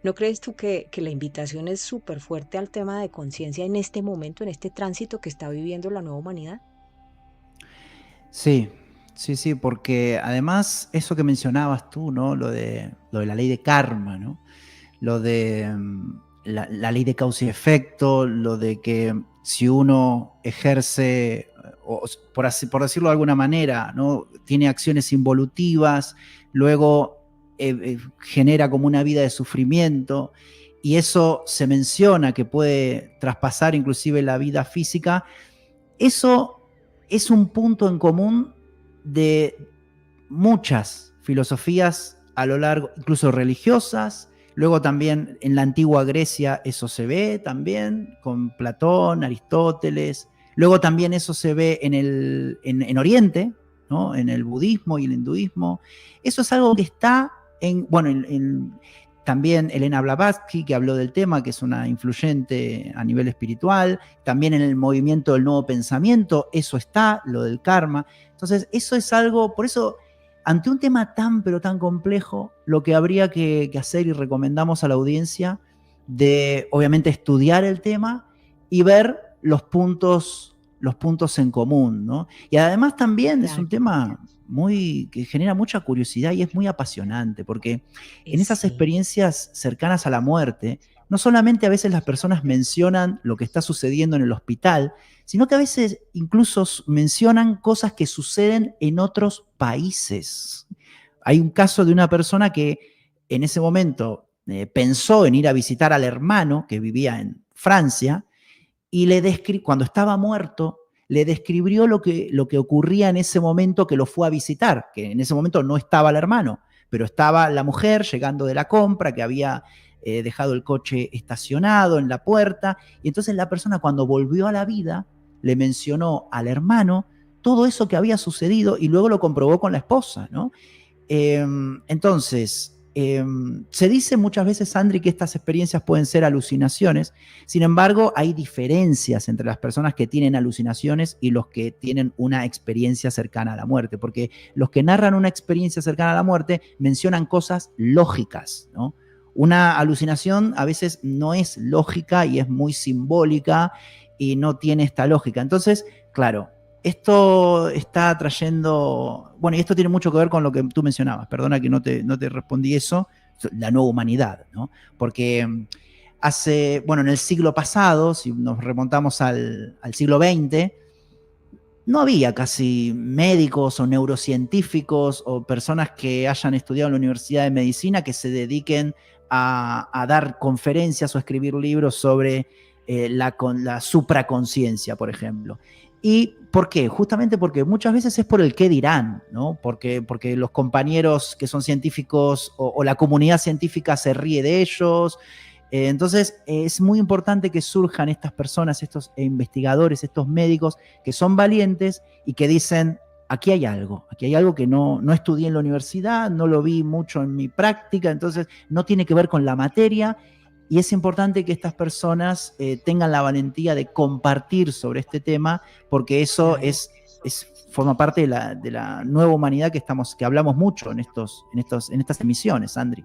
¿No crees tú que la invitación es súper fuerte al tema de conciencia en este momento, en este tránsito que está viviendo la nueva humanidad? Sí, sí, sí, porque además eso que mencionabas tú, ¿no? Lo de la ley de karma, ¿no? Lo de la ley de causa y efecto, lo de que si uno ejerce, por decirlo de alguna manera, ¿no? Tiene acciones involutivas, luego genera como una vida de sufrimiento, y eso se menciona que puede traspasar inclusive la vida física. Eso es un punto en común de muchas filosofías a lo largo, incluso religiosas. Luego también en la antigua Grecia eso se ve también con Platón, Aristóteles. Luego también eso se ve en Oriente, ¿no? En el budismo y el hinduismo. Eso es algo que está bueno, también Elena Blavatsky, que habló del tema, que es una influyente a nivel espiritual. También en el movimiento del nuevo pensamiento, eso está, lo del karma. Entonces, eso es algo, por eso, ante un tema tan, pero tan complejo, lo que habría que hacer y recomendamos a la audiencia de, obviamente, estudiar el tema y ver los puntos en común, ¿no? Y además también es un Claro, tema que genera mucha curiosidad y es muy apasionante, porque en esas sí. experiencias cercanas a la muerte, no solamente a veces las personas mencionan lo que está sucediendo en el hospital, sino que a veces incluso mencionan cosas que suceden en otros países. Hay un caso de una persona que en ese momento pensó en ir a visitar al hermano que vivía en Francia y cuando estaba muerto, le describió lo que ocurría en ese momento que lo fue a visitar, que en ese momento no estaba el hermano, pero estaba la mujer llegando de la compra, que había dejado el coche estacionado en la puerta, y entonces la persona cuando volvió a la vida le mencionó al hermano todo eso que había sucedido y luego lo comprobó con la esposa, ¿no? Entonces, se dice muchas veces, Sandri, que estas experiencias pueden ser alucinaciones. Sin embargo, hay diferencias entre las personas que tienen alucinaciones y los que tienen una experiencia cercana a la muerte, porque los que narran una experiencia cercana a la muerte mencionan cosas lógicas, ¿no? Una alucinación a veces no es lógica y es muy simbólica y no tiene esta lógica. Entonces, claro, esto está trayendo, bueno, y esto tiene mucho que ver con lo que tú mencionabas, perdona que no te respondí eso, la nueva humanidad, ¿no? Porque bueno, en el siglo pasado, si nos remontamos al siglo XX, no había casi médicos o neurocientíficos o personas que hayan estudiado en la Universidad de Medicina que se dediquen a dar conferencias o escribir libros sobre la supraconciencia, por ejemplo. ¿Y por qué? Justamente porque muchas veces es por el qué dirán, ¿no? Porque los compañeros que son científicos o la comunidad científica se ríe de ellos. Entonces, es muy importante que surjan estas personas, estos investigadores, estos médicos que son valientes y que dicen, aquí hay algo que no estudié en la universidad, no lo vi mucho en mi práctica, entonces no tiene que ver con la materia y es importante que estas personas tengan la valentía de compartir sobre este tema porque eso Claro. forma parte de la nueva humanidad que hablamos mucho en estas emisiones, Andri.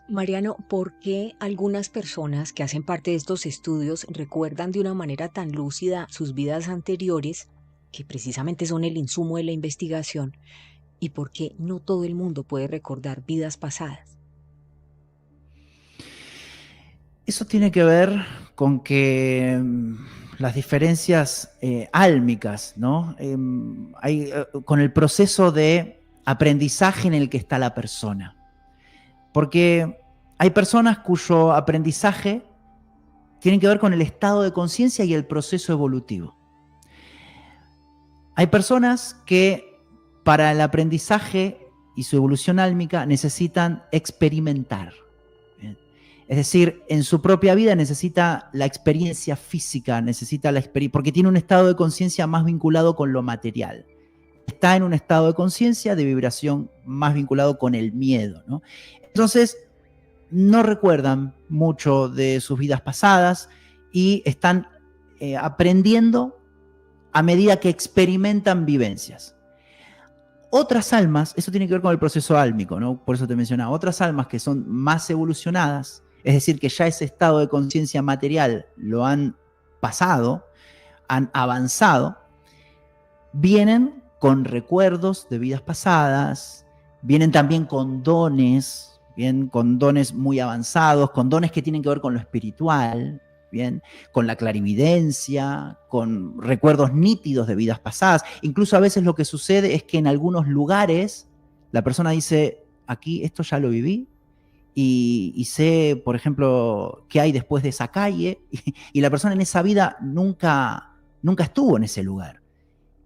Mariano, ¿por qué algunas personas que hacen parte de estos estudios recuerdan de una manera tan lúcida sus vidas anteriores, que precisamente son el insumo de la investigación, y por qué no todo el mundo puede recordar vidas pasadas? Eso tiene que ver con que las diferencias álmicas, ¿no? Con el proceso de aprendizaje en el que está la persona. Porque hay personas cuyo aprendizaje tiene que ver con el estado de conciencia y el proceso evolutivo. Hay personas que para el aprendizaje y su evolución álmica necesitan experimentar. Es decir, en su propia vida necesita la experiencia física, necesita la experiencia, porque tiene un estado de conciencia más vinculado con lo material. Está en un estado de conciencia, de vibración más vinculado con el miedo, ¿no? Entonces, no recuerdan mucho de sus vidas pasadas y están aprendiendo a medida que experimentan vivencias. Otras almas, eso tiene que ver con el proceso álmico, ¿no? Por eso te mencionaba, otras almas que son más evolucionadas, es decir, que ya ese estado de conciencia material lo han pasado, han avanzado, vienen con recuerdos de vidas pasadas, vienen también con dones, bien, con dones muy avanzados, con dones que tienen que ver con lo espiritual, bien, con la clarividencia, con recuerdos nítidos de vidas pasadas. Incluso a veces lo que sucede es que en algunos lugares la persona dice, aquí esto ya lo viví, y sé, por ejemplo, qué hay después de esa calle, y la persona en esa vida nunca estuvo en ese lugar.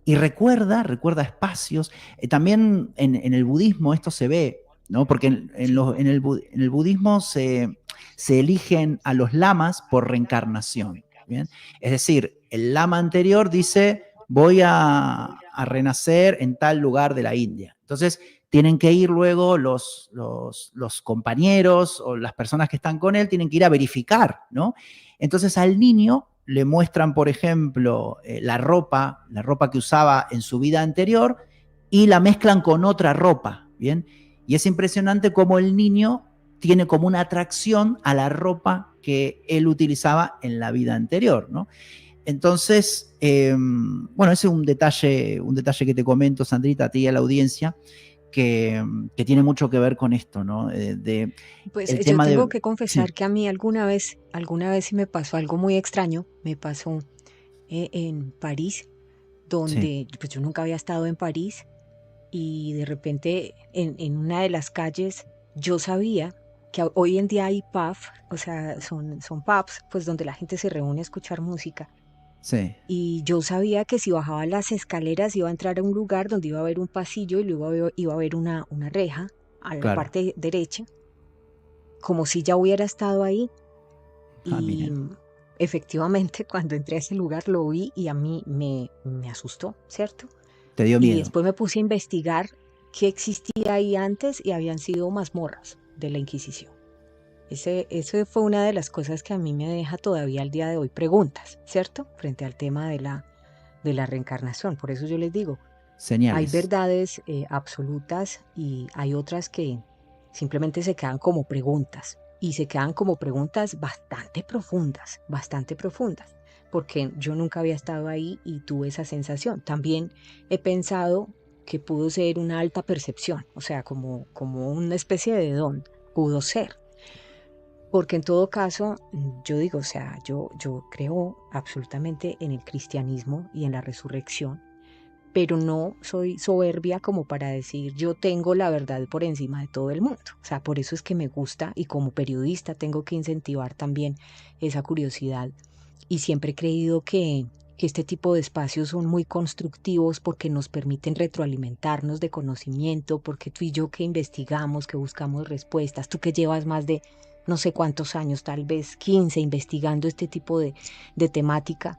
Y recuerda espacios. También en el budismo esto se ve, ¿no? Porque Sí. en el budismo se eligen a los lamas por reencarnación, ¿bien? Es decir, el lama anterior dice, voy a renacer en tal lugar de la India. Entonces, tienen que ir luego los compañeros o las personas que están con él, tienen que ir a verificar, ¿no? Entonces al niño le muestran, por ejemplo, la ropa que usaba en su vida anterior y la mezclan con otra ropa, ¿bien? Y es impresionante cómo el niño tiene como una atracción a la ropa que él utilizaba en la vida anterior, ¿no? Entonces, bueno, ese es un detalle que te comento, Sandrita, a ti y a la audiencia, que tiene mucho que ver con esto, ¿no? Pues El yo tema tengo de... que Sí, confesar que a mí alguna vez sí me pasó algo muy extraño. Me pasó en París, sí, donde pues yo nunca había estado en París y de repente en una de las calles yo sabía que hoy en día hay pub, o sea, son pubs, pues donde la gente se reúne a escuchar música. sí, Y yo sabía que si bajaba las escaleras iba a entrar a un lugar donde iba a haber un pasillo y luego iba a haber una reja a la claro. parte derecha, como si ya hubiera estado ahí. Ah, Y mire, efectivamente cuando entré a ese lugar lo vi y a mí me asustó, ¿cierto? te dio Y miedo. después me puse a investigar qué existía ahí antes y habían sido mazmorras de la Inquisición. Eso fue una de las cosas que a mí me deja todavía al día de hoy preguntas, ¿cierto? Frente al tema de la reencarnación. Por eso yo les digo, hay Señales. verdades absolutas y hay otras que simplemente se quedan como preguntas y se quedan como preguntas bastante profundas, porque yo nunca había estado ahí y tuve esa sensación. También he pensado que pudo ser una alta percepción, o sea, como una especie de don, pudo ser. Porque en todo caso, yo digo, o sea, yo creo absolutamente en el cristianismo y en la resurrección, pero no soy soberbia como para decir yo tengo la verdad por encima de todo el mundo. O sea, por eso es que me gusta y como periodista tengo que incentivar también esa curiosidad. Y siempre he creído que este tipo de espacios son muy constructivos porque nos permiten retroalimentarnos de conocimiento, porque tú y yo que investigamos, que buscamos respuestas, tú que llevas más de no sé cuántos años, tal vez 15, investigando este tipo de temática,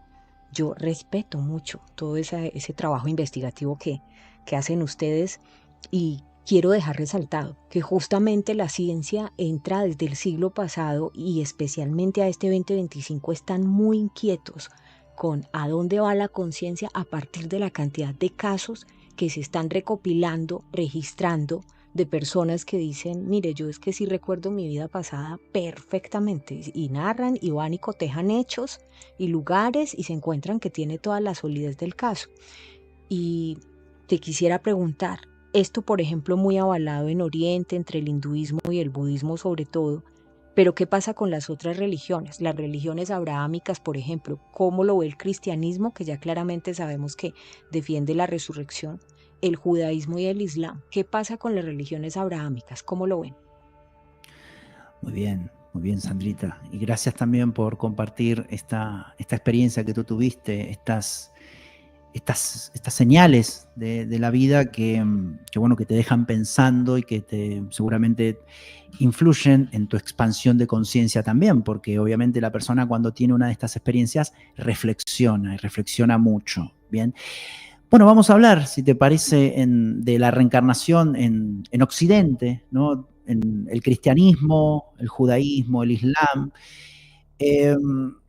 yo respeto mucho todo ese trabajo investigativo que hacen ustedes y quiero dejar resaltado que justamente la ciencia entra desde el siglo pasado y especialmente a este 2025 están muy inquietos con a dónde va la conciencia a partir de la cantidad de casos que se están recopilando, registrando de personas que dicen, mire, yo es que sí recuerdo mi vida pasada perfectamente y narran y van y cotejan hechos y lugares y se encuentran que tiene toda la solidez del caso. Y te quisiera preguntar, esto por ejemplo muy avalado en Oriente, entre el hinduismo y el budismo sobre todo, pero ¿qué pasa con las otras religiones? Las religiones abrahámicas, por ejemplo, ¿cómo lo ve el cristianismo, que ya claramente sabemos que defiende la resurrección? El judaísmo y el islam. ¿Qué pasa con las religiones abrahámicas? ¿Cómo lo ven? Muy bien, Sandrita. Y gracias también por compartir esta experiencia que tú tuviste, estas señales de la vida bueno, que te dejan pensando y que seguramente influyen en tu expansión de conciencia también, porque obviamente la persona cuando tiene una de estas experiencias reflexiona y reflexiona mucho. Bien. Bueno, vamos a hablar, si te parece, de la reencarnación en Occidente, ¿no? En el cristianismo, el judaísmo, el islam. Eh,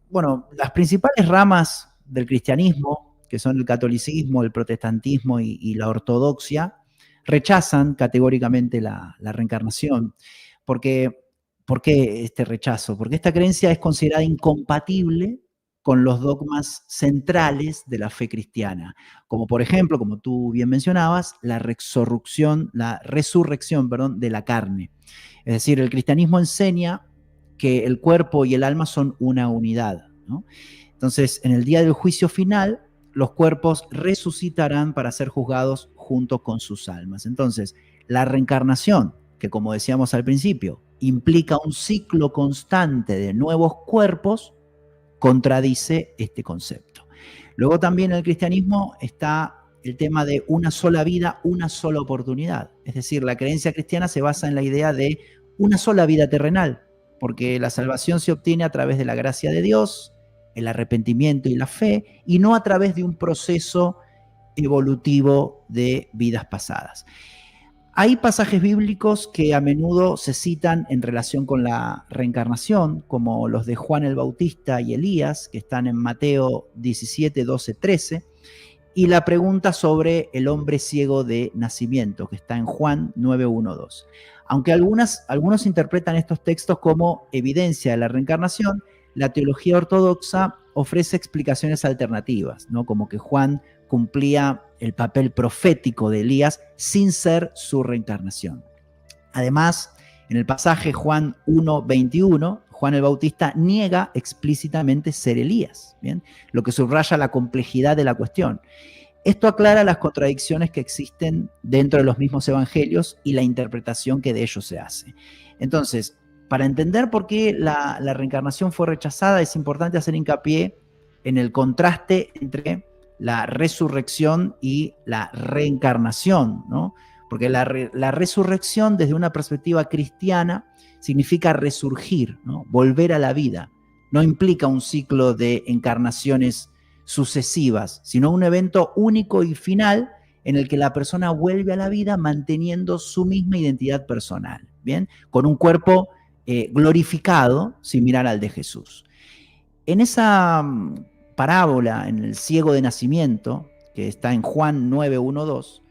bueno, las principales ramas del cristianismo, que son el catolicismo, el protestantismo y la ortodoxia, rechazan categóricamente la reencarnación, porque ¿Por qué este rechazo? Porque esta creencia es considerada incompatible con los dogmas centrales de la fe cristiana, como por ejemplo, como tú bien mencionabas, la resurrección, perdón, de la carne. Es decir, el cristianismo enseña que el cuerpo y el alma son una unidad, ¿no? Entonces, en el día del juicio final, los cuerpos resucitarán para ser juzgados junto con sus almas. Entonces, la reencarnación, que como decíamos al principio, implica un ciclo constante de nuevos cuerpos, contradice este concepto. Luego también en el cristianismo está el tema de una sola vida, una sola oportunidad. Es decir, la creencia cristiana se basa en la idea de una sola vida terrenal, porque la salvación se obtiene a través de la gracia de Dios, el arrepentimiento y la fe, y no a través de un proceso evolutivo de vidas pasadas. Hay pasajes bíblicos que a menudo se citan en relación con la reencarnación, como los de Juan el Bautista y Elías, que están en Mateo 17, 12, 13, y la pregunta sobre el hombre ciego de nacimiento, que está en Juan 9, 1, 2. Aunque algunos interpretan estos textos como evidencia de la reencarnación, la teología ortodoxa ofrece explicaciones alternativas, ¿no? Como que Juan cumplía el papel profético de Elías sin ser su reencarnación. Además, en el pasaje Juan 1, 21, Juan el Bautista niega explícitamente ser Elías, ¿bien? Lo que subraya la complejidad de la cuestión. Esto aclara las contradicciones que existen dentro de los mismos evangelios y la interpretación que de ellos se hace. Entonces, para entender por qué la reencarnación fue rechazada, es importante hacer hincapié en el contraste entre la resurrección y la reencarnación, ¿no? Porque la resurrección, desde una perspectiva cristiana, significa resurgir, ¿no? Volver a la vida. No implica un ciclo de encarnaciones sucesivas, sino un evento único y final en el que la persona vuelve a la vida manteniendo su misma identidad personal, ¿bien? Con un cuerpo glorificado, similar al de Jesús. En esa parábola, en el ciego de nacimiento, que está en Juan 9, 1, 2,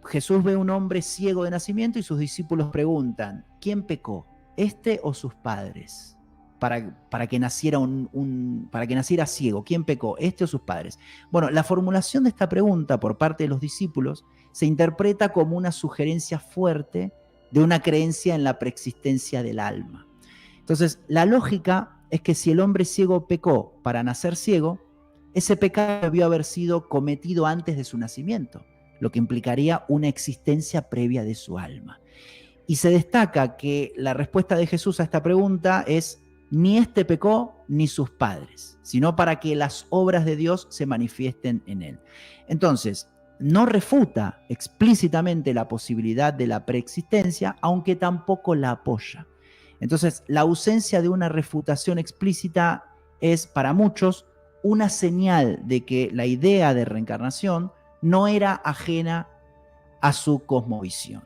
Jesús ve un hombre ciego de nacimiento y sus discípulos preguntan, ¿quién pecó, este o sus padres? Para que naciera ciego. ¿Quién pecó, este o sus padres? Bueno, la formulación de esta pregunta por parte de los discípulos se interpreta como una sugerencia fuerte de una creencia en la preexistencia del alma. Entonces, la lógica es que si el hombre ciego pecó para nacer ciego, ese pecado debió haber sido cometido antes de su nacimiento, lo que implicaría una existencia previa de su alma. Y se destaca que la respuesta de Jesús a esta pregunta es: ni este pecó ni sus padres, sino para que las obras de Dios se manifiesten en él. Entonces, no refuta explícitamente la posibilidad de la preexistencia, aunque tampoco la apoya. Entonces, la ausencia de una refutación explícita es para muchos una señal de que la idea de reencarnación no era ajena a su cosmovisión.